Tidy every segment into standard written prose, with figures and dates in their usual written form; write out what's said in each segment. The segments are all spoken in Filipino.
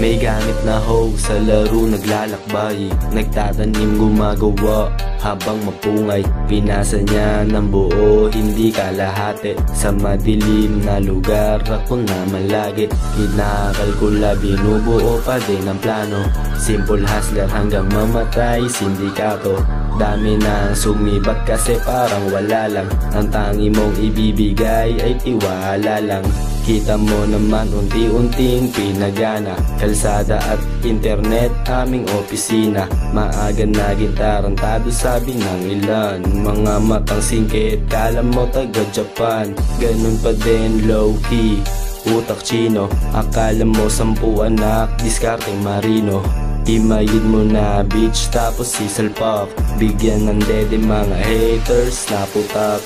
May gamit na hoe sa laro naglalakbay, nagtatanim gumagawa habang mapungay. Pinasa niya ng buo, hindi kalahati. Sa madilim na lugar ako naman lagi. Kinakalkula, binubuo pa din ang plano. Simple hustler hanggang mamatay, sindikato. Dami na sumibat kasi parang wala lang. Ang tangi mong ibibigay ay tiwala lang. Kita mo naman unti-unting pinagana. Kalsada at internet aming opisina. Maaga na gitarantado sabi ng ilan. Mga matang singkit, kala mo taga Japan. Ganun pa din low-key, utak chino. Akala mo 10 anak, diskarteng marino. Imayid mo na bitch tapos sisalpak. Bigyan ng dede mga haters na putak.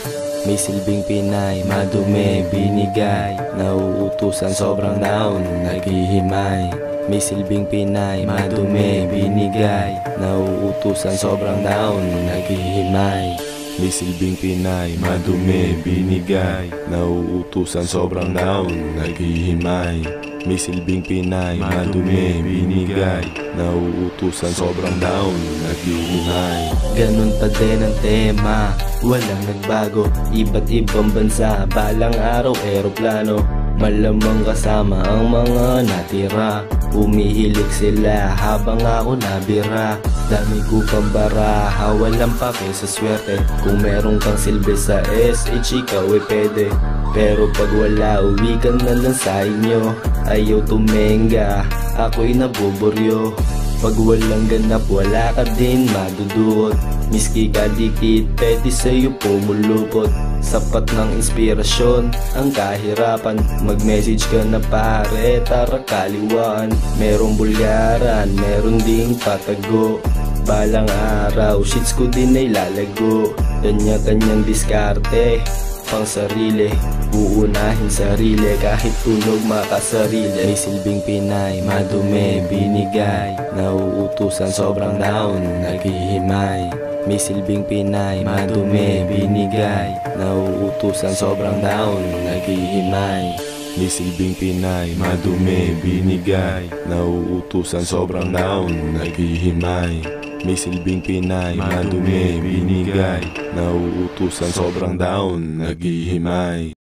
May silbing Pinay, madumi, binigay. Nauutusan sobrang down, naghihimay. May silbing Pinay, madumi, binigay. Nauutusan sobrang down, naghihimay. May silbing Pinay, madumi, binigay. Nauutusan sobrang down, naghihimay. May silbing Pinay, madumi, binigay. Nauutusan sobrang down, naghihimay. Ganun pa din ang tema, walang nagbago. Iba't ibang bansa, balang araw eroplano. Malamang kasama ang mga natira. Umihilig sila habang ako nabira. Dami ko pang baraha, walang pake sa swerte. Kung meron kang silbi sa SH, ikaw ay pwede. Pero pag wala, uwi ka na lang sa inyo. Ayaw tumenga, ako'y nabuburyo. Pag walang ganap, wala ka din madudukot. Miski ka dikit, pwede sa'yo pumulupot. Sapat ng inspirasyon ang kahirapan. Mag-message ka na pare, tara kaliwaan. Merong bulgaran, meron ding patago. Balang araw, shits ko din ay lalago. Kanya-kanyang diskarte, pang sarili. Uunahin sarili, kahit tunog makasarili. May silbing Pinay, madumi, binigay. Nauutusan sobrang down, naghihimay. May silbing Pinay, madumi, binigay. Nauutusan sobrang down, naghihimay. May silbing Pinay, madumi, binigay. Nauutusan sobrang down, naghihimay. May silbing Pinay, madumi, binigay. Nauutusan sobrang down, naghihimay.